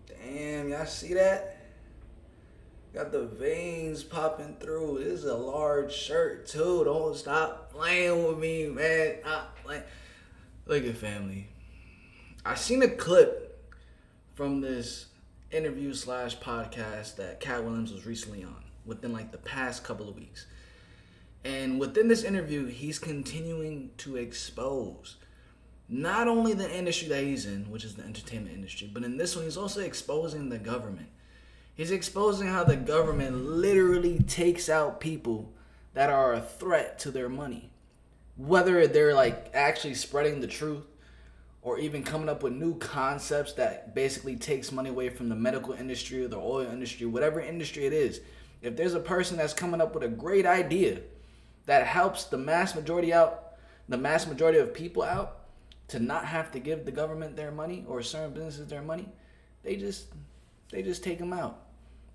Damn, y'all see that? Got the veins popping through. This is a large shirt too. Don't stop playing with me, man. Stop playing. Look at family. I seen a clip from this interview slash podcast that Cat Williams was recently on within like the past couple of weeks. And within this interview, he's continuing to expose not only the industry that he's in, which is the entertainment industry, but in this one, he's also exposing the government. He's exposing how the government literally takes out people that are a threat to their money. Whether they're like actually spreading the truth or even coming up with new concepts that basically takes money away from the medical industry or the oil industry, whatever industry it is. If there's a person that's coming up with a great idea that helps the mass majority of people out to not have to give the government their money or certain businesses their money, they just take them out.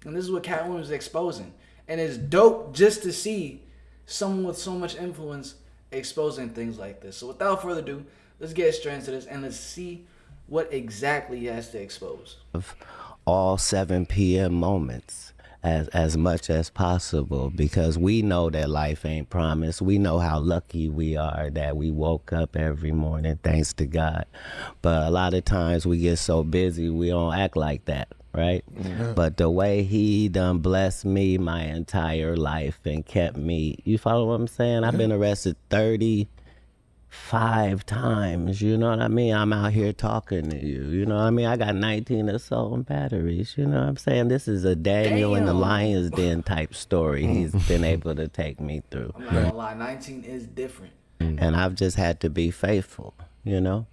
And this is what Cat Williams is exposing. And it's dope just to see someone with so much influence exposing things like this. So without further ado, let's get straight into this and let's see what exactly he has to expose. All 7 p.m. moments as much as possible, because we know that life ain't promised. We know how lucky we are that we woke up every morning, thanks to God. But a lot of times we get so busy, we don't act like that, right? Mm-hmm. But the way he done blessed me my entire life and kept me, you follow what I'm saying? I've been arrested 35 times, you know what I mean? I'm out here talking to you, you know what I mean? I got 19 assault and batteries, you know what I'm saying? This is a Daniel in the Lion's Den type story he's been able to take me through. I'm not gonna lie, 19 is different. And I've just had to be faithful, you know?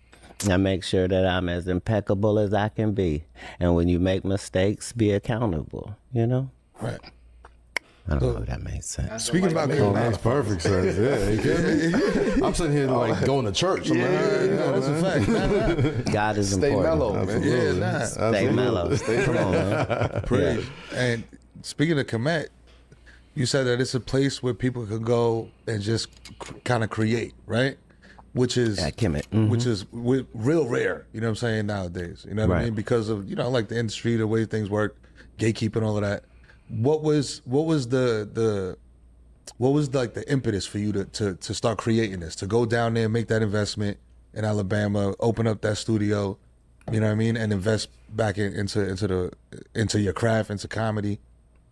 I make sure that I'm as impeccable as I can be. And when you make mistakes, be accountable, you know? Right. I don't know if that makes sense. Speaking about Oh, makes perfect sense. Yeah, you kidding me? I'm sitting here like going to church. I'm like, that's a fact. God is Stay important. mellow, man. Yeah, nah. Stay mellow. Come on, man. Praise. And speaking of KATT, you said that it's a place where people can go and just kind of create, right? Which is which is real rare, you know what I'm saying, nowadays. You know what I mean? Because of, you know, like the industry, the way things work, gatekeeping, all of that. What was the impetus for you to start creating this, to go down there, make that investment in Alabama, open up that studio, you know what I mean, and invest back into your craft, into comedy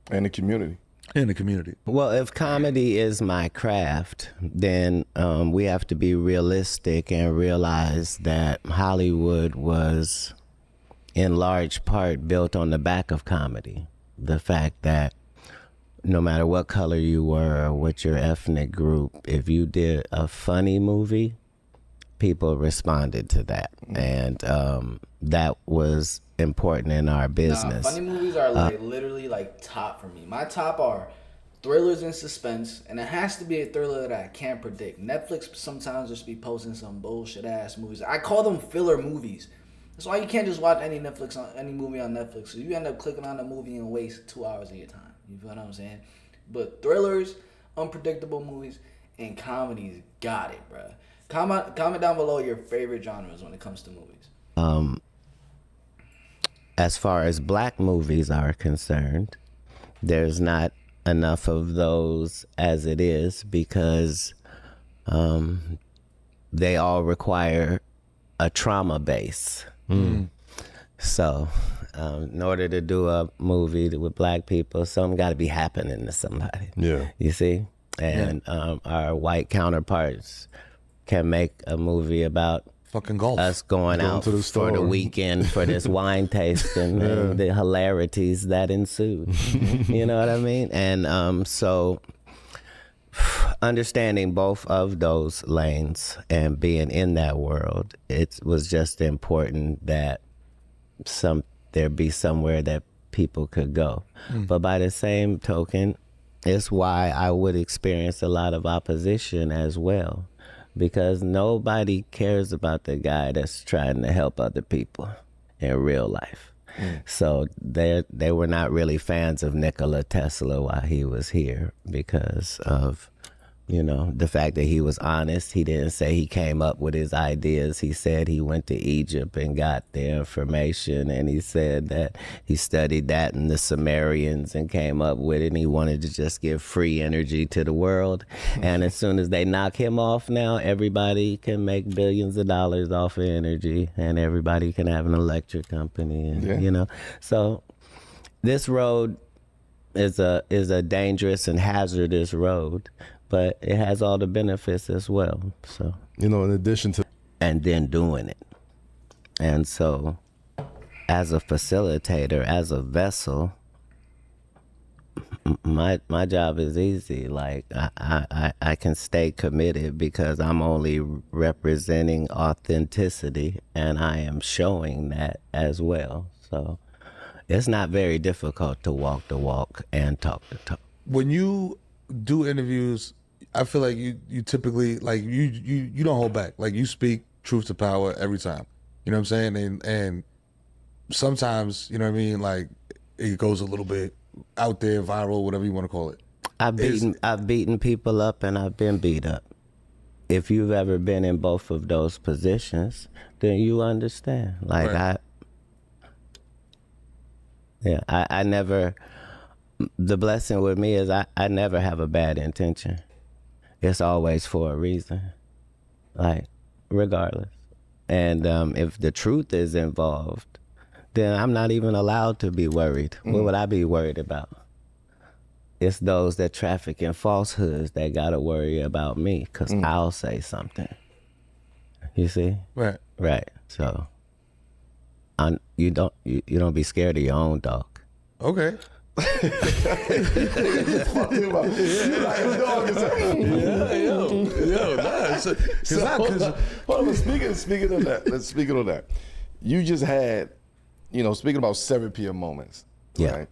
And the community. in the community? Well, if comedy is my craft, then we have to be realistic and realize that Hollywood was in large part built on the back of comedy. The fact that no matter what color you were or what your ethnic group, if you did a funny movie, people responded to that. And that was important in our business. Funny movies are like literally like top for me. My top are thrillers and suspense, and it has to be a thriller that I can't predict. Netflix sometimes just be posting some bullshit ass movies. I call them filler movies. That's why you can't just watch any movie on Netflix. So you end up clicking on the movie and waste 2 hours of your time. You feel what I'm saying? But thrillers, unpredictable movies, and comedies got it, bro. Comment down below your favorite genres when it comes to movies. As far as black movies are concerned, there's not enough of those as it is, because they all require a trauma base. So in order to do a movie with black people, something got to be happening to somebody. Yeah. You see? And our white counterparts can make a movie about Fucking golf. us going out to the for the store. weekend for this wine tasting and the hilarities that ensued. You know what I mean? And so understanding both of those lanes and being in that world, it was just important that there be somewhere that people could go. But by the same token, it's why I would experience a lot of opposition as well, because nobody cares about the guy that's trying to help other people in real life. So they were not really fans of Nikola Tesla while he was here because of You know, the fact that he was honest. He didn't say he came up with his ideas. He said he went to Egypt and got the information, and he said that he studied that in the Sumerians and came up with it, and he wanted to just give free energy to the world. And as soon as they knock him off now, everybody can make billions of dollars off of energy, and everybody can have an electric company, and, you know. So this road is a dangerous and hazardous road, but it has all the benefits as well. So, you know, in addition to, and then doing it. And so as a facilitator, as a vessel, my job is easy. Like I can stay committed because I'm only representing authenticity, and I am showing that as well. So it's not very difficult to walk the walk and talk the talk. When you do interviews, I feel like you typically, like, you don't hold back. Like, you speak truth to power every time. You know what I'm saying? And sometimes, you know what I mean, like, it goes a little bit out there, viral, whatever you want to call it. I've beaten people up, and I've been beat up. If you've ever been in both of those positions, then you understand. Like, Right. I never, the blessing with me is I never have a bad intention. It's always for a reason, like, regardless. And if the truth is involved, then I'm not even allowed to be worried. What would I be worried about? It's those that traffic in falsehoods that gotta worry about me, because I'll say something. You see? Right. Right. So you don't be scared of your own dog. Okay. Speaking of that, you just had, you know, speaking about 7 p.m. moments, right?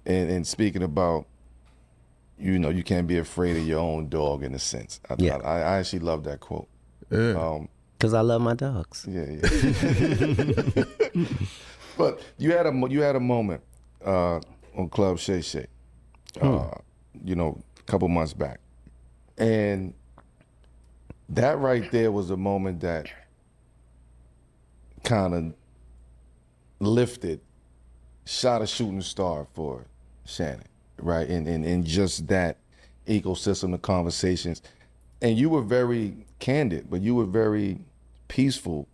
And speaking about, you know, you can't be afraid of your own dog in a sense. I actually love that quote. Because I love my dogs. Yeah. But you had a moment on Club Shay Shay, you know, a couple months back, and that right there was a moment that kind of lifted, shot a shooting star for Shannon, right? And just that ecosystem of conversations, and you were very candid, but you were very peaceful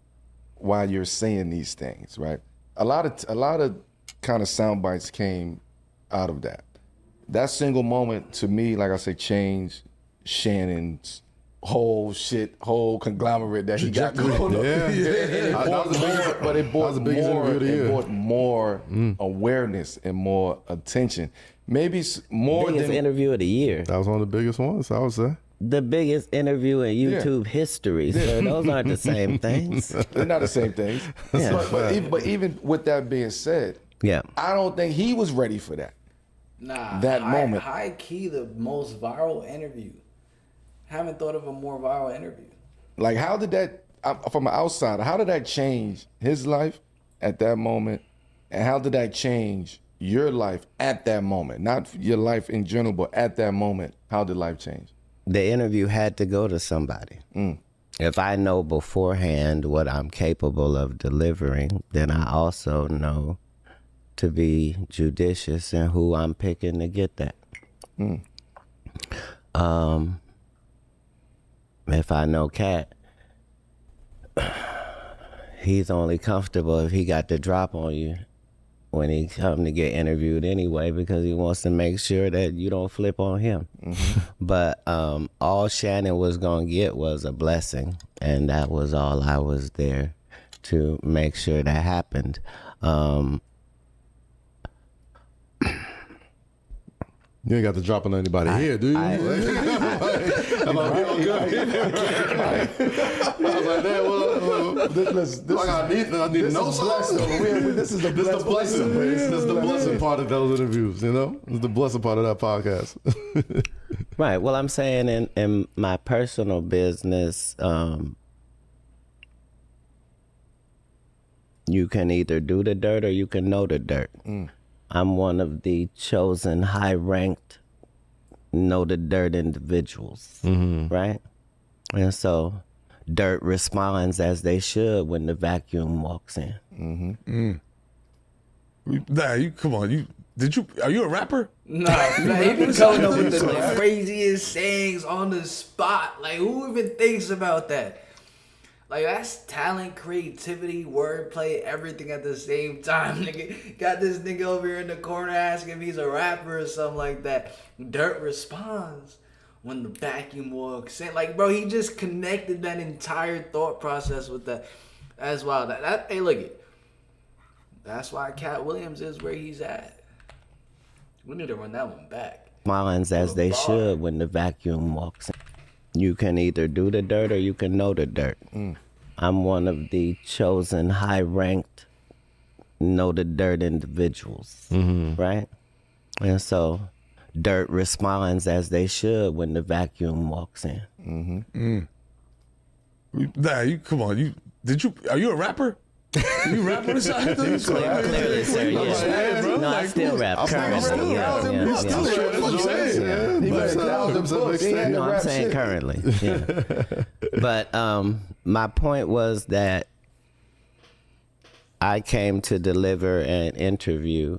while you're saying these things, right? A lot of kind of sound bites came out of that. That single moment, to me, like I say, changed Shannon's whole conglomerate that he got going on. But it brought more awareness and more attention. Maybe more biggest than interview of the year. That was one of the biggest ones, I would say. The biggest interview in YouTube history. So those aren't the same things. They're not the same things. Yeah. But even with that being said, I don't think he was ready for that. Nah, moment. High key, the most viral interview. Haven't thought of a more viral interview. Like, how did that, from an outsider, how did that change his life at that moment? And how did that change your life at that moment? Not your life in general, but at that moment, how did life change? The interview had to go to somebody. If I know beforehand what I'm capable of delivering, then I also know to be judicious in who I'm picking to get that. If I know KATT, he's only comfortable if he got the drop on you when he come to get interviewed anyway, because he wants to make sure that you don't flip on him. But all Shannon was gonna get was a blessing, and that was all I was there to make sure that happened. You ain't got to drop on anybody here, do you? I need to know something. This is the blessing. This is the blessing part of those interviews, you know? It's the blessing part of that podcast. Right. Well, I'm saying in my personal business, you can either do the dirt or you can know the dirt. I'm one of the chosen high-ranked know the dirt individuals, right? And so dirt responds as they should when the vacuum walks in. Nah, come on. Are you a rapper? Nah, he been coming up with the craziest sayings on the spot. Like, who even thinks about that? Like, that's talent, creativity, wordplay, everything at the same time. Nigga, got this nigga over here in the corner asking if he's a rapper or something like that. Dirt responds when the vacuum walks in. Like, bro, he just connected that entire thought process with that. That's wild. Hey, look it. That's why Katt Williams is where he's at. We need to run that one back. Responds as they should when the vacuum walks in. You can either do the dirt or you can know the dirt. I'm one of the chosen high-ranked know the dirt individuals, right? And so dirt responds as they should when the vacuum walks in. Nah, come on. Are you a rapper? You rap on the side? Clearly, sir, yeah. No, I still rap currently. No, I'm saying currently. Yeah. But my point was that I came to deliver an interview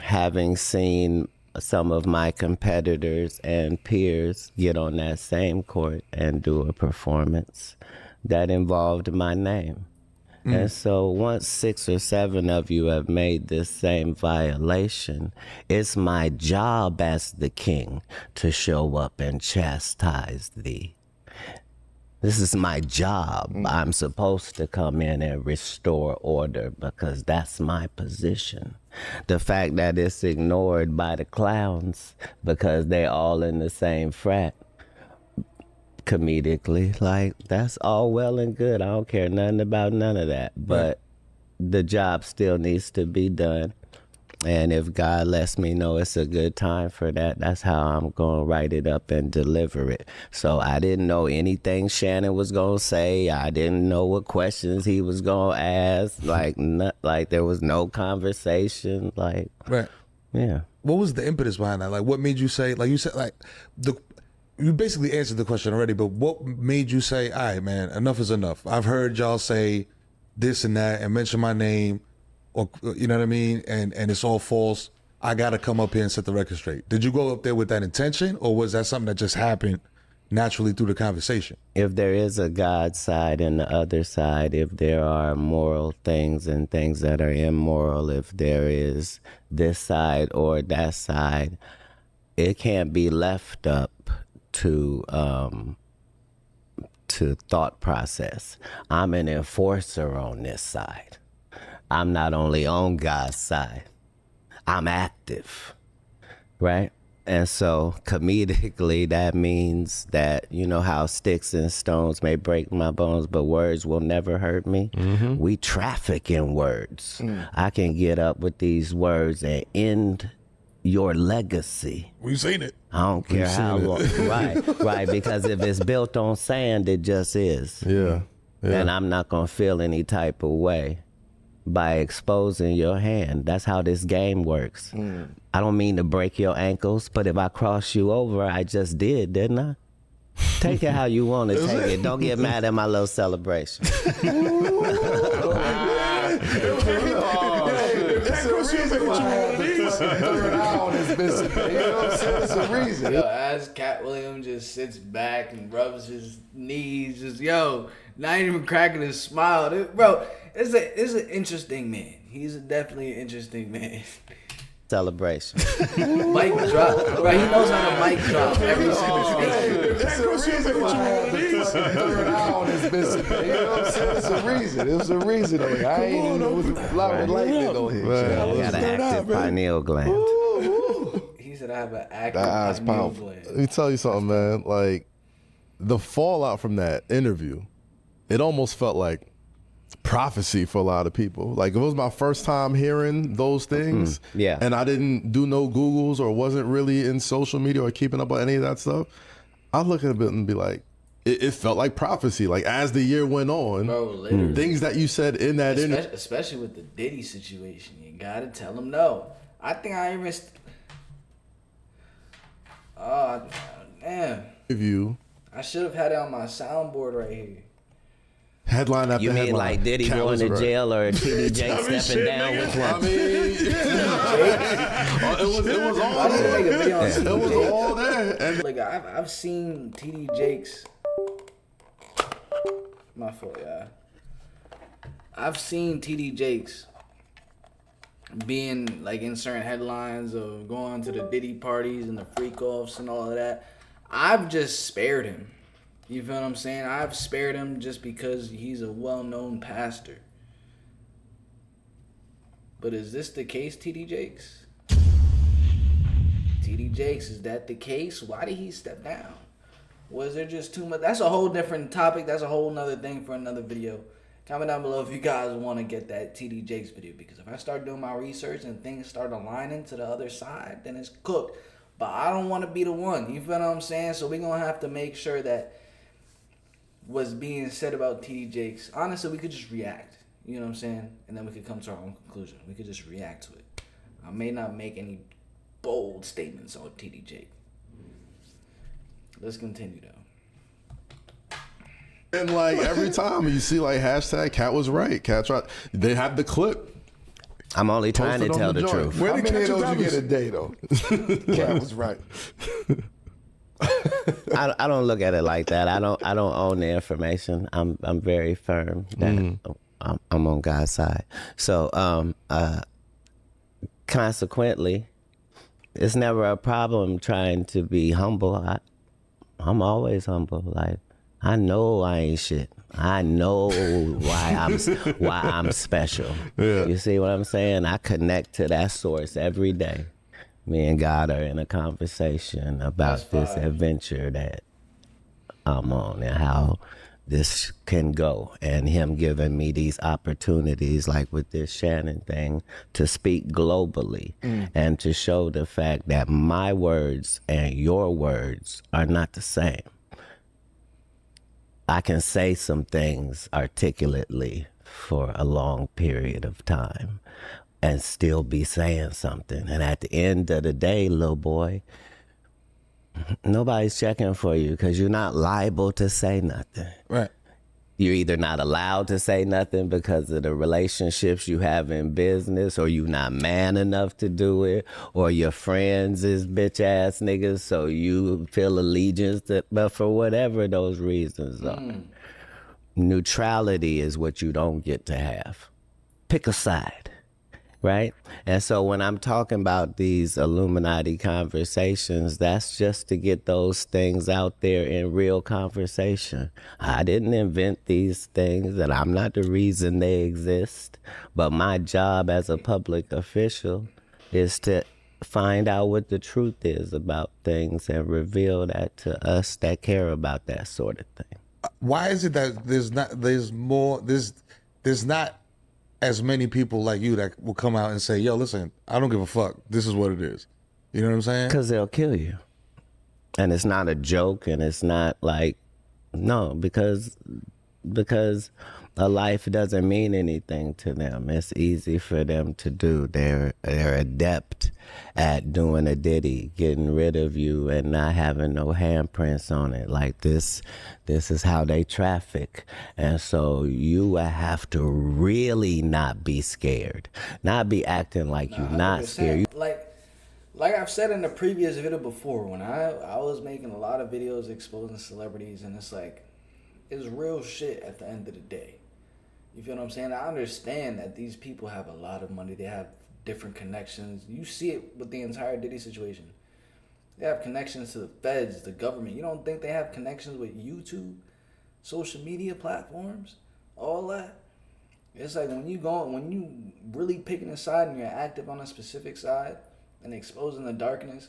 having seen some of my competitors and peers get on that same court and do a performance that involved my name. And so once 6 or 7 of you have made this same violation, it's my job as the king to show up and chastise thee. This is my job. I'm supposed to come in and restore order because that's my position. The fact that it's ignored by the clowns because they all in the same frat, comedically, like, that's all well and good. I don't care nothing about none of that. But the job still needs to be done. And if God lets me know it's a good time for that, that's how I'm going to write it up and deliver it. So I didn't know anything Shannon was going to say. I didn't know what questions he was going to ask. Like there was no conversation. Like, right. Yeah. What was the impetus behind that? Like, what made you say, like you said, like, you basically answered the question already, but what made you say, all right, man, enough is enough. I've heard y'all say this and that and mention my name, or you know what I mean? And it's all false. I got to come up here and set the record straight. Did you go up there with that intention, or was that something that just happened naturally through the conversation? If there is a God side and the other side, if there are moral things and things that are immoral, if there is this side or that side, it can't be left up to thought process. I'm an enforcer on this side. I'm not only on God's side, I'm active, right? And so comedically, that means that, you know how sticks and stones may break my bones, but words will never hurt me. We traffic in words. I can get up with these words and end your legacy. We've seen it. I don't care how long. Right. Because if it's built on sand, it just is. Yeah. And I'm not going to feel any type of way by exposing your hand. That's how this game works. I don't mean to break your ankles, but if I cross you over, I just did, didn't I? Take it how you want to take it. Don't get mad at my little celebration. It's a reason. Yo, as Katt Williams just sits back and rubs his knees, just not even cracking his smile. Bro, it's an interesting man. He's definitely an interesting man. Celebration. Mic drop. Right, he knows how to mic drop every single stage. It's a reason. It was a reason. I ain't even know it was a lot of lightning on here. I got an active pineal gland. He said I have an active pineal gland. Let me tell you something, man. Like, the fallout from that interview, it almost felt like prophecy for a lot of people. Like, it was my first time hearing those things. Yeah. And I didn't do no Googles or wasn't really in social media or keeping up on any of that stuff. I look at it and be like, it felt like prophecy. Like, as the year went on, bro, literally. Things that you said in that interview. Especially with the Diddy situation. You gotta tell him no. I think I even... Oh, damn. If you I should have had it on my soundboard right here. headline after You mean headline. like Diddy Cat going was to right. jail or TD Jakes I mean, stepping shit, down? nigga. Which one? I mean, it was all I need to make a there. video on It TD was Jakes. all there. And Like I've seen TD Jakes. My fault, yeah. I've seen TD Jakes being like in certain headlines of going to the Diddy parties and the freak offs and all of that. I've just spared him. You feel what I'm saying? I've spared him just because he's a well-known pastor. But is this the case, TD Jakes? TD Jakes, is that the case? Why did he step down? Was there just too much? That's a whole different topic. That's a whole nother thing for another video. Comment down below if you guys want to get that TD Jakes video. Because if I start doing my research and things start aligning to the other side, then it's cooked. But I don't want to be the one. You feel what I'm saying? So we're going to have to make sure that what's being said about TD Jakes, honestly, we could just react. You know what I'm saying? And then we could come to our own conclusion. We could just react to it. I may not make any bold statements on TD Jakes. Let's continue though. And like every time you see like hashtag Cat was right. Cat tried. They have the clip. I'm only trying to Posted tell on the the joint. truth. Where How the many of catch those you is get a day though? Cat was right. I don't look at it like that. I don't own the information. I'm very firm that I'm on God's side. So consequently, it's never a problem trying to be humble. I'm always humble. Like I know I ain't shit. I know why I'm special. Yeah. You see what I'm saying? I connect to that source every day. Me and God are in a conversation about this adventure that I'm on and how this can go, and him giving me these opportunities like with this Shannon thing to speak globally and to show the fact that my words and your words are not the same. I can say some things articulately for a long period of time and still be saying something. And at the end of the day, little boy, nobody's checking for you because you're not liable to say nothing. Right. You're either not allowed to say nothing because of the relationships you have in business, or you're not man enough to do it, or your friends is bitch ass niggas, so you feel allegiance to, but for whatever those reasons are. Neutrality is what you don't get to have. Pick a side. Right? And so when I'm talking about these Illuminati conversations, that's just to get those things out there in real conversation. I didn't invent these things, and I'm not the reason they exist. But my job as a public official is to find out what the truth is about things and reveal that to us that care about that sort of thing. Why is it that there's not as many people like you that will come out and say, yo, listen, I don't give a fuck. This is what it is. You know what I'm saying? Because they'll kill you. And it's not a joke, and it's not like, no, because a life doesn't mean anything to them. It's easy for them to do. They're adept at doing a Diddy, getting rid of you and not having no handprints on it. Like this is how they traffic. And so you will have to really not be scared. Not be acting like you're not scared. Like I've said in the previous video before, when I was making a lot of videos exposing celebrities, and it's like, it's real shit at the end of the day. You feel what I'm saying? I understand that these people have a lot of money. They have different connections. You see it with the entire Diddy situation. They have connections to the feds, the government. You don't think they have connections with YouTube, social media platforms, all that? It's like when you really picking a side and you're active on a specific side and exposing the darkness,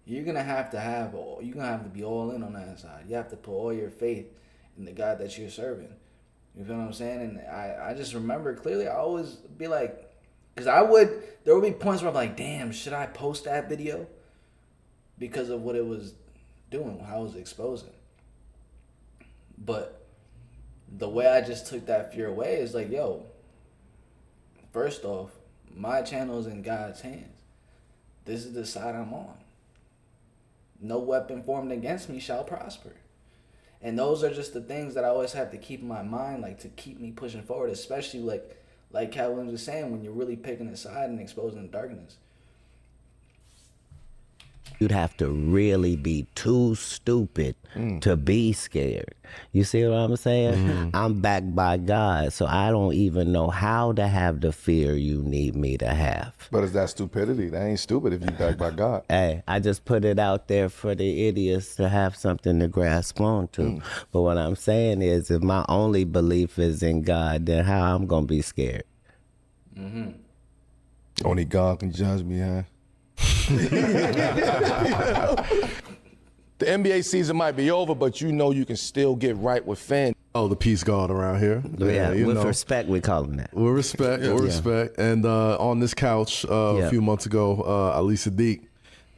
you're gonna have to be all in on that side. You have to put all your faith in the God that you're serving. You feel what I'm saying? And I just remember clearly, I always be like, because there would be points where I'm like, damn, should I post that video? Because of what it was doing, how it was exposing. But the way I just took that fear away is like, yo, first off, my channel is in God's hands. This is the side I'm on. no weapon formed against me shall prosper. And those are just the things that I always have to keep in my mind, like to keep me pushing forward, especially like Cat Williams was saying, when you're really picking a side and exposing the darkness. You'd have to really be too stupid to be scared. You see what I'm saying? I'm backed by God, so I don't even know how to have the fear you need me to have. But is that stupidity? That ain't stupid if you backed by God. Hey, I just put it out there for the idiots to have something to grasp onto. But what I'm saying is, if my only belief is in God, then how I'm gonna be scared? Only God can judge me, huh? The NBA season might be over, but you know you can still get right with fans. Oh, the peace guard around here. Yeah, you with know. respect, we call him that. With respect, with respect. And on this couch a few months ago, Ali Sadiq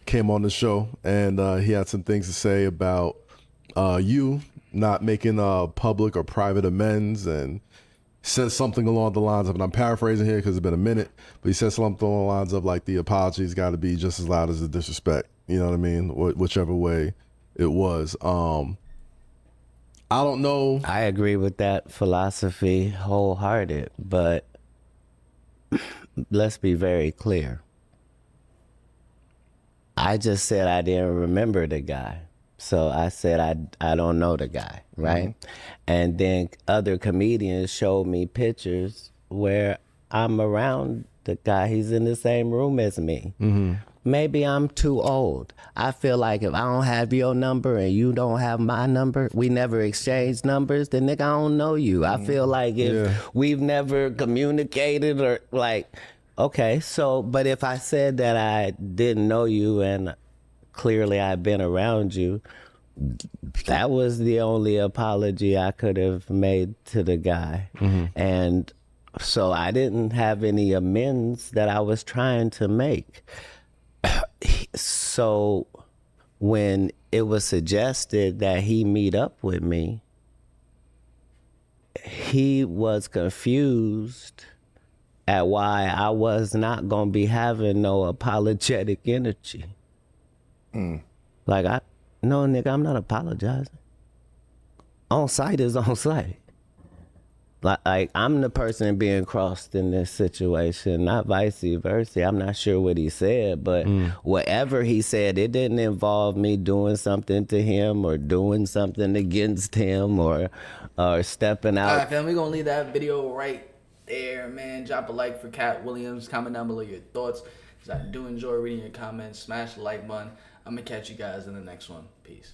came on the show, and he had some things to say about you not making public or private amends, and said something along the lines of, and I'm paraphrasing here because it's been a minute, but he said something along the lines of like the apology's got to be just as loud as the disrespect. You know what I mean? Whichever way it was. I don't know. I agree with that philosophy wholehearted, but let's be very clear. I just said I didn't remember the guy. So I said I don't know the guy, right? And then other comedians showed me pictures where I'm around the guy. He's in the same room as me. Maybe I'm too old. I feel like if I don't have your number and you don't have my number, we never exchanged numbers, then nigga, I don't know you. I feel like if we've never communicated or like, okay, so, but if I said that I didn't know you and clearly I've been around you, that was the only apology I could have made to the guy. And so I didn't have any amends that I was trying to make. So when it was suggested that he meet up with me, he was confused at why I was not gonna be having no apologetic energy. Like, no, nigga, I'm not apologizing. On site is on site. Like I'm the person being crossed in this situation, not vice versa. I'm not sure what he said, but whatever he said, it didn't involve me doing something to him or doing something against him or stepping out. All right, fam, we're going to leave that video right there, man. Drop a like for Cat Williams. Comment down below your thoughts, because I do enjoy reading your comments. Smash the like button. I'm going to catch you guys in the next one. Peace.